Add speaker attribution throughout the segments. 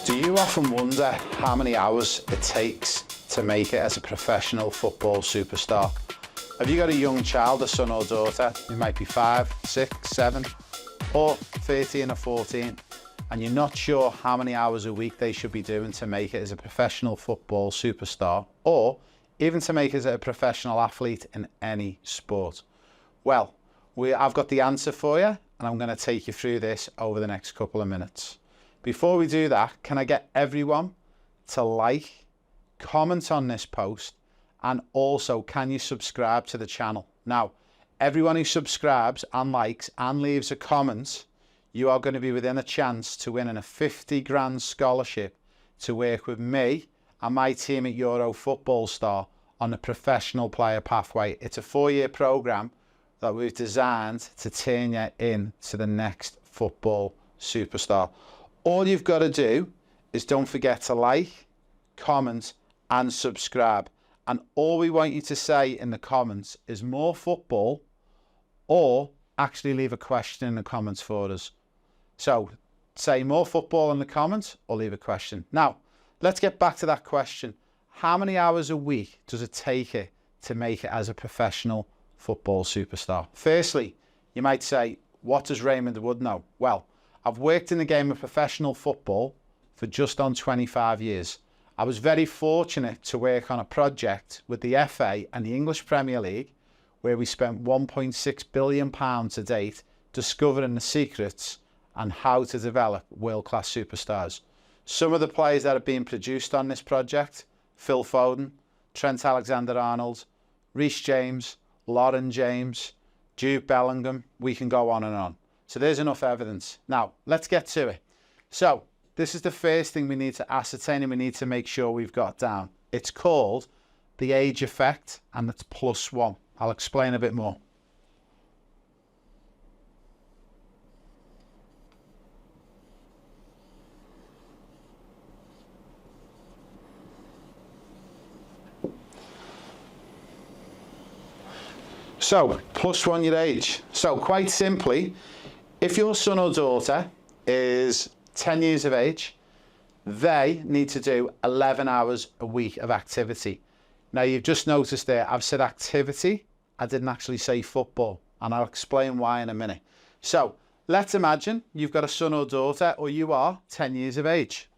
Speaker 1: Do you often wonder how many hours it takes to make it as a professional football superstar? Have you got a young child, a son or daughter, who might be 5, 6, 7, or 13 or 14, and you're not sure how many hours a week they should be doing to make it as a professional football superstar, or even to make it as a professional athlete in any sport? Well, I've got the answer for you, and I'm going to take you through this over the next couple of minutes. Before we do that, can I get everyone to like, comment on this post, and also can you subscribe to the channel? Now, everyone who subscribes and likes and leaves a comment, you are going to be within a chance to win a 50 grand scholarship to work with me and my team at Euro Football Star on the professional player pathway. It's a 4-year program that we've designed to turn you into the next football superstar. All you've got to do is don't forget to like, comment and subscribe. And all we want you to say in the comments is more football, or actually leave a question in the comments for us. So say more football in the comments or leave a question. Now, let's get back to that question. How many hours a week does it take you to make it as a professional football superstar? Firstly, you might say, what does Raymond Wood know? Well, I've worked in the game of professional football for just on 25 years. I was very fortunate to work on a project with the FA and the English Premier League, where we spent £1.6 billion to date discovering the secrets and how to develop world-class superstars. Some of the players that have been produced on this project: Phil Foden, Trent Alexander-Arnold, Reece James, Lauren James, Jude Bellingham. We can go on and on. So there's enough evidence. Now, let's get to it. So this is the first thing we need to ascertain and we need to make sure we've got down. It's called the age effect, and it's +1. I'll explain a bit more. So, +1 your age. So quite simply, if your son or daughter is 10 years of age, they need to do 11 hours a week of activity. Now, you've just noticed there, I've said activity. I didn't actually say football, and I'll explain why in a minute. So let's imagine you've got a son or daughter, or you are 10 years of age.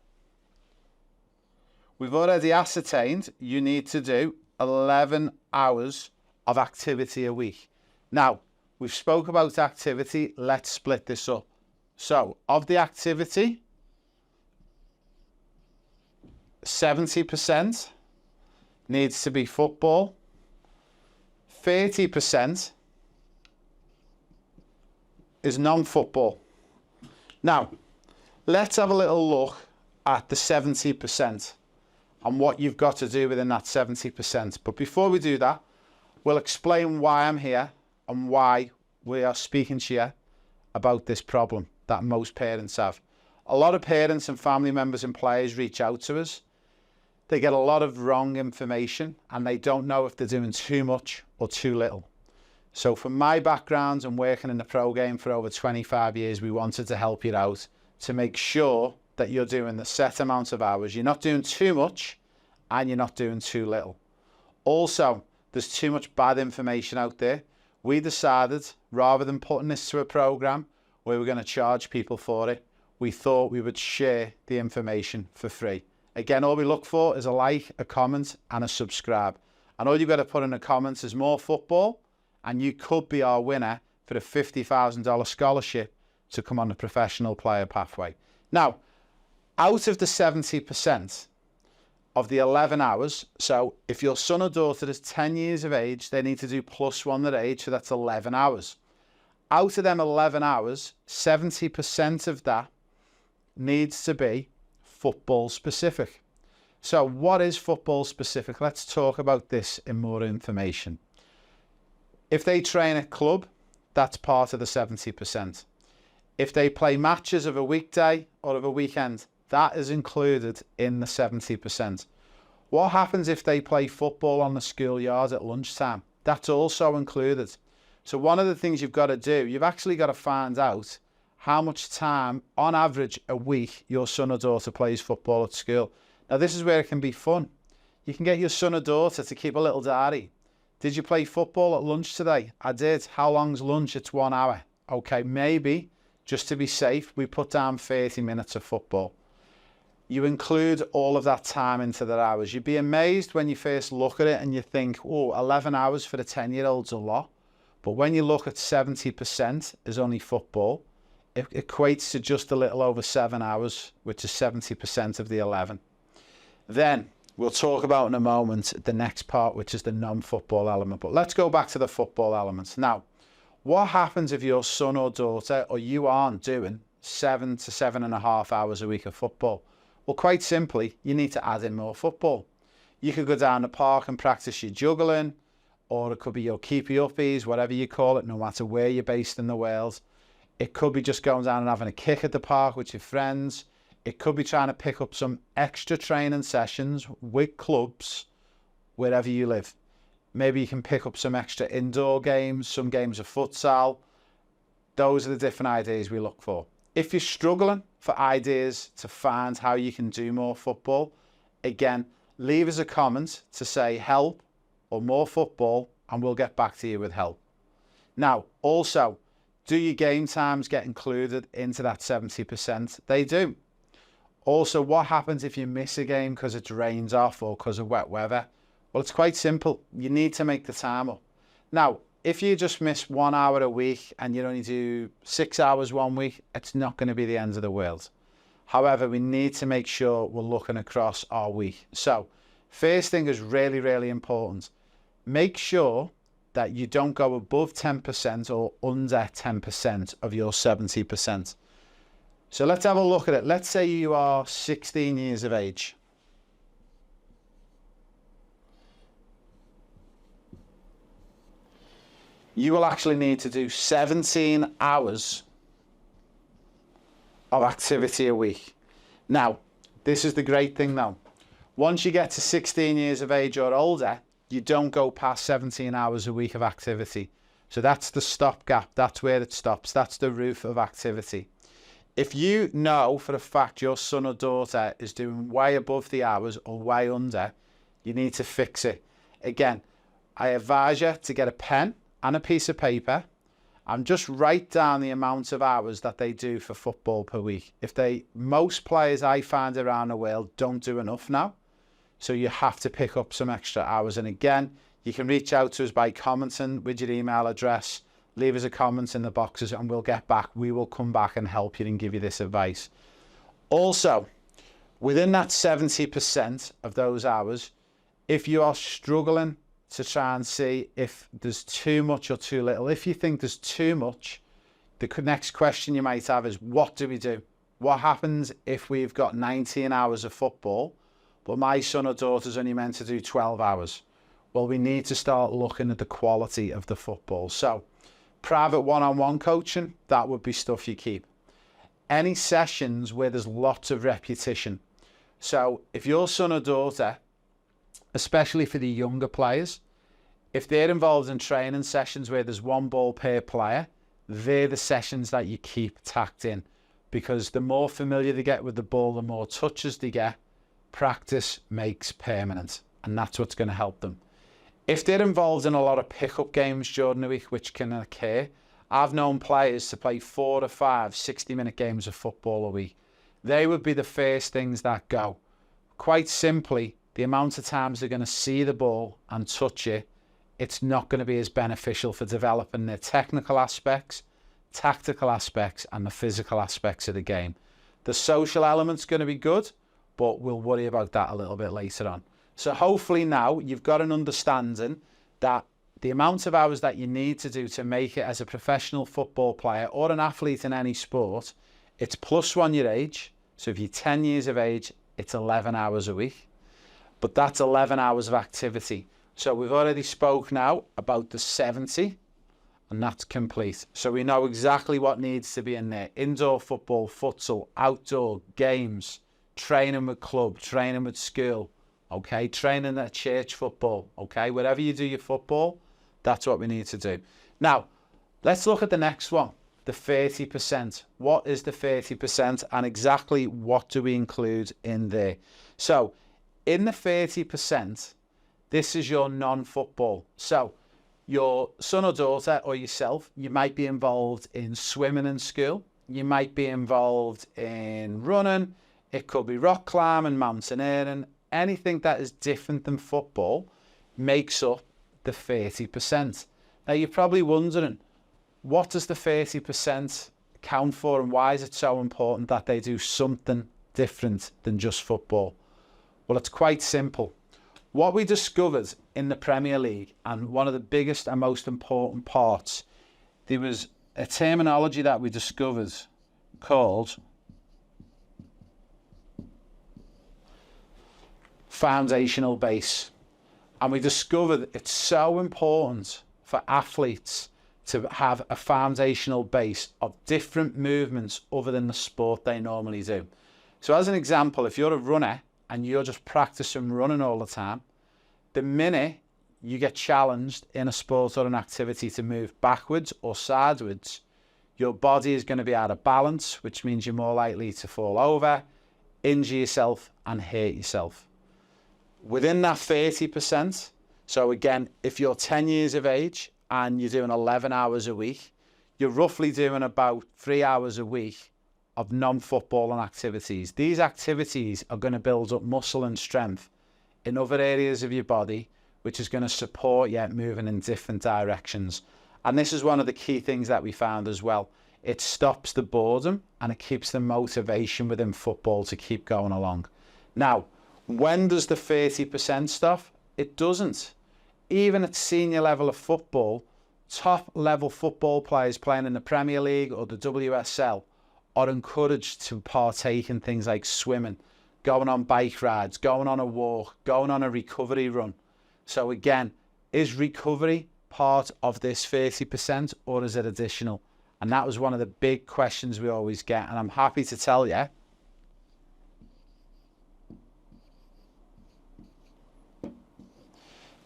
Speaker 1: We've already ascertained you need to do 11 hours of activity a week. Now, we've spoke about activity. Let's split this up. So, of the activity, 70% needs to be football, 30% is non-football. Now, let's have a little look at the 70% and what you've got to do within that 70%. But before we do that, we'll explain why I'm here and why we are speaking to you about this problem that most parents have. A lot of parents and family members and players reach out to us. They get a lot of wrong information and they don't know if they're doing too much or too little. So from my background and working in the pro game for over 25 years, we wanted to help you out to make sure that you're doing the set amount of hours. You're not doing too much and you're not doing too little. Also, there's too much bad information out there. We decided, rather than putting this to a program where we're going to charge people for it, we thought we would share the information for free. Again, all we look for is a like, a comment and a subscribe. And all you've got to put in the comments is more football, and you could be our winner for a $50,000 scholarship to come on the professional player pathway. Now, out of the 70%, of the 11 hours, so if your son or daughter is 10 years of age, they need to do +1 their age, so that's 11 hours. Out of them 11 hours, 70% of that needs to be football specific. So what is football specific? Let's talk about this in more information. If they train at club, that's part of the 70%. If they play matches of a weekday or of a weekend, that is included in the 70%. What happens if they play football on the schoolyard at lunchtime? That's also included. So one of the things you've got to do, you've actually got to find out how much time, on average, a week, your son or daughter plays football at school. Now, this is where it can be fun. You can get your son or daughter to keep a little diary. Did you play football at lunch today? I did. How long's lunch? It's 1 hour. Okay, maybe, just to be safe, we put down 30 minutes of football. You include all of that time into the hours. You'd be amazed when you first look at it and you think, oh, 11 hours for a 10-year-old's a lot. But when you look at 70% is only football, it equates to just a little over 7 hours, which is 70% of the 11. Then we'll talk about in a moment the next part, which is the non-football element. But let's go back to the football elements. Now, what happens if your son or daughter or you aren't doing 7 to 7.5 hours a week of football? Well, quite simply, you need to add in more football. You could go down the park and practice your juggling, or it could be your keepy-uppies, whatever you call it, no matter where you're based in the world. It could be just going down and having a kick at the park with your friends. It could be trying to pick up some extra training sessions with clubs wherever you live. Maybe you can pick up some extra indoor games, some games of futsal. Those are the different ideas we look for. If you're struggling for ideas to find how you can do more football, again, leave us a comment to say help or more football, and we'll get back to you with help. Now, also, do your game times get included into that 70%? They do. Also, what happens if you miss a game because it's rained off or because of wet weather? Well, it's quite simple. You need to make the time up. Now, if you just miss 1 hour a week and you only do 6 hours one week, it's not going to be the end of the world. However, we need to make sure we're looking across our week. So, first thing is really, really important. Make sure that you don't go above 10% or under 10% of your 70%. So let's have a look at it. Let's say you are 16 years of age. You will actually need to do 17 hours of activity a week. Now, this is the great thing though. Once you get to 16 years of age or older, you don't go past 17 hours a week of activity. So that's the stopgap. That's where it stops. That's the roof of activity. If you know for a fact your son or daughter is doing way above the hours or way under, you need to fix it. Again, I advise you to get a pen and a piece of paper and just write down the amount of hours that they do for football per week. Most players I find around the world don't do enough now. So you have to pick up some extra hours. And again, you can reach out to us by commenting with your email address. Leave us a comment in the boxes and we'll get back. We will come back and help you and give you this advice. Also, within that 70% of those hours, if you are struggling to try and see if there's too much or too little, if you think there's too much, the next question you might have is, what do we do? What happens if we've got 19 hours of football, but my son or daughter's only meant to do 12 hours? Well, we need to start looking at the quality of the football. So, private one-on-one coaching, that would be stuff you keep. Any sessions where there's lots of repetition. So if your son or daughter, especially for the younger players, if they're involved in training sessions where there's one ball per player, they're the sessions that you keep tacked in, because the more familiar they get with the ball, the more touches they get. Practice makes permanent, and that's what's going to help them. If they're involved in a lot of pickup games during the week, which can occur, I've known players to play 4 to 5 60-minute games of football a week. They would be the first things that go. Quite simply, the amount of times they're going to see the ball and touch it, it's not going to be as beneficial for developing their technical aspects, tactical aspects, and the physical aspects of the game. The social element's going to be good, but we'll worry about that a little bit later on. So hopefully now you've got an understanding that the amount of hours that you need to do to make it as a professional football player or an athlete in any sport, it's +1 your age. So if you're 10 years of age, it's 11 hours a week. But that's 11 hours of activity. So we've already spoke now about the 70, and that's complete. So we know exactly what needs to be in there. Indoor football, futsal, outdoor games, training with club, training with school, okay, training at church football, okay, wherever you do your football, that's what we need to do. Now, let's look at the next one. the 30%. What is the 30% and exactly what do we include in there? So in the 30%, this is your non-football. So your son or daughter or yourself, you might be involved in swimming in school. You might be involved in running. It could be rock climbing, mountaineering. Anything that is different than football makes up the 30%. Now you're probably wondering, what does the 30% count for and why is it so important that they do something different than just football? Well, it's quite simple. What we discovered in the Premier League, and one of the biggest and most important parts, there was a terminology that we discovered called foundational base. And we discovered it's so important for athletes to have a foundational base of different movements other than the sport they normally do. So as an example, if you're a runner and you're just practicing running all the time, the minute you get challenged in a sport or an activity to move backwards or sideways, your body is going to be out of balance, which means you're more likely to fall over, injure yourself and hurt yourself. Within that 30%, so again, if you're 10 years of age and you're doing 11 hours a week, you're roughly doing about 3 hours a week of non-footballing activities. These activities are going to build up muscle and strength in other areas of your body, which is going to support you moving in different directions. And this is one of the key things that we found as well. It stops the boredom and it keeps the motivation within football to keep going along. Now, when does the 30% stop? It doesn't. Even at senior level of football, top level football players playing in the Premier League or the WSL are encouraged to partake in things like swimming, going on bike rides, going on a walk, going on a recovery run. So again, is recovery part of this 30% or is it additional? And that was one of the big questions we always get. And I'm happy to tell you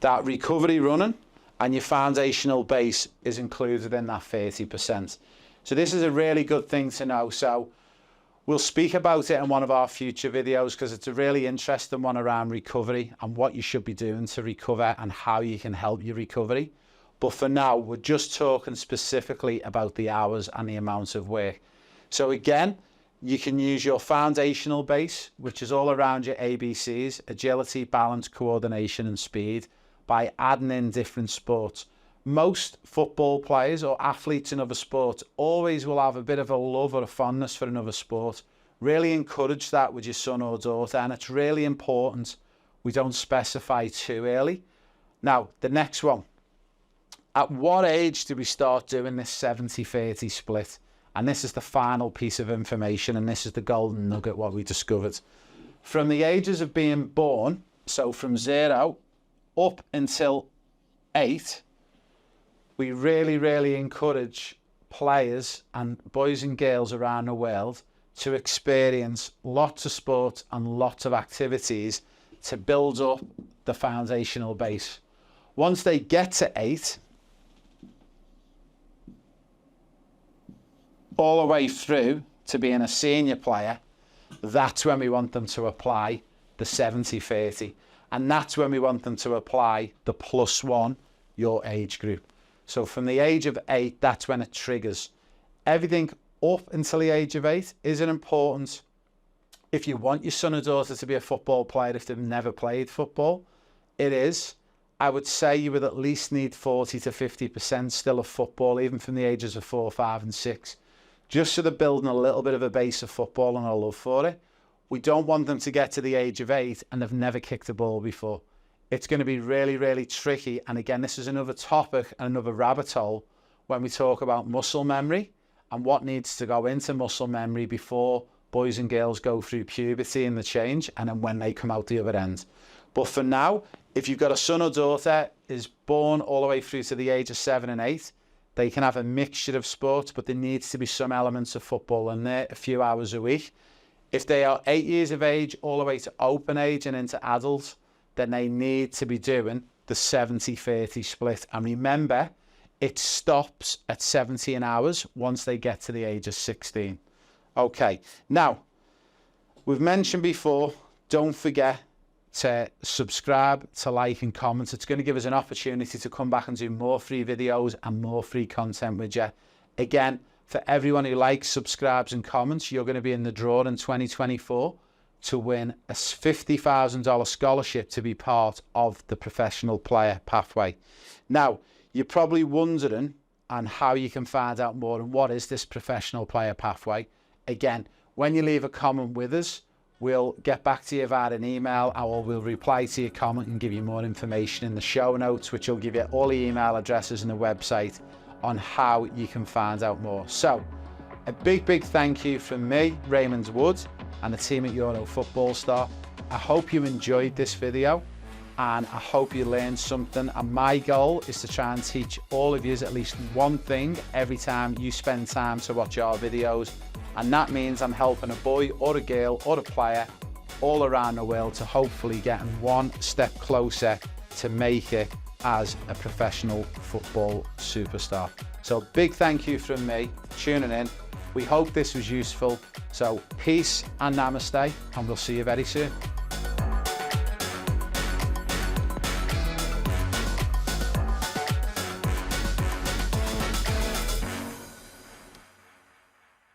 Speaker 1: that recovery running and your foundational base is included in that 30%. So this is a really good thing to know. So we'll speak about it in one of our future videos because it's a really interesting one around recovery and what you should be doing to recover and how you can help your recovery. But for now, we're just talking specifically about the hours and the amount of work. So again, you can use your foundational base, which is all around your ABCs, agility, balance, coordination and speed, by adding in different sports. Most football players or athletes in other sports always will have a bit of a love or a fondness for another sport. Really encourage that with your son or daughter, and it's really important we don't specify too early. Now, the next one. At what age do we start doing this 70-30 split? And this is the final piece of information, and this is the golden nugget, what we discovered. From the ages of being born, so from 0 up until 8, we really encourage players and boys and girls around the world to experience lots of sport and lots of activities to build up the foundational base. Once they get to 8, all the way through to being a senior player, that's when we want them to apply the 70-30. And that's when we want them to apply the +1, your age group. So from the age of 8, that's when it triggers. Everything up until the age of 8 isn't important. If you want your son or daughter to be a football player, if they've never played football, it is. I would say you would at least need 40 to 50% still of football, even from the ages of 4, 5 and 6. Just so they're building a little bit of a base of football and a love for it. We don't want them to get to the age of 8 and they've never kicked a ball before. It's going to be really tricky. And again, this is another topic and another rabbit hole when we talk about muscle memory and what needs to go into muscle memory before boys and girls go through puberty and the change, and then when they come out the other end. But for now, if you've got a son or daughter is born all the way through to the age of 7 and 8, they can have a mixture of sports, but there needs to be some elements of football in there, a few hours a week. If they are 8 years of age all the way to open age and into adults, then they need to be doing the 70-30 split. And remember, it stops at 17 hours once they get to the age of 16. Okay, now, we've mentioned before, don't forget to subscribe, to like and comment. It's going to give us an opportunity to come back and do more free videos and more free content with you. Again, for everyone who likes, subscribes and comments, you're going to be in the draw in 2024 to win a $50,000 scholarship to be part of the professional player pathway. Now, you're probably wondering on how you can find out more and what is this professional player pathway. Again, when you leave a comment with us, we'll get back to you via an email, or we'll reply to your comment and give you more information in the show notes, which will give you all the email addresses and the website on how you can find out more. So, a big thank you from me, Raymond Wood, and the team at Euro Football Star. I hope you enjoyed this video, and I hope you learned something. And my goal is to try and teach all of you at least one thing every time you spend time to watch our videos. And that means I'm helping a boy or a girl or a player all around the world to hopefully getting one step closer to make it as a professional football superstar. So big thank you from me tuning in. We hope this was useful. So peace and namaste, and we'll see you very soon.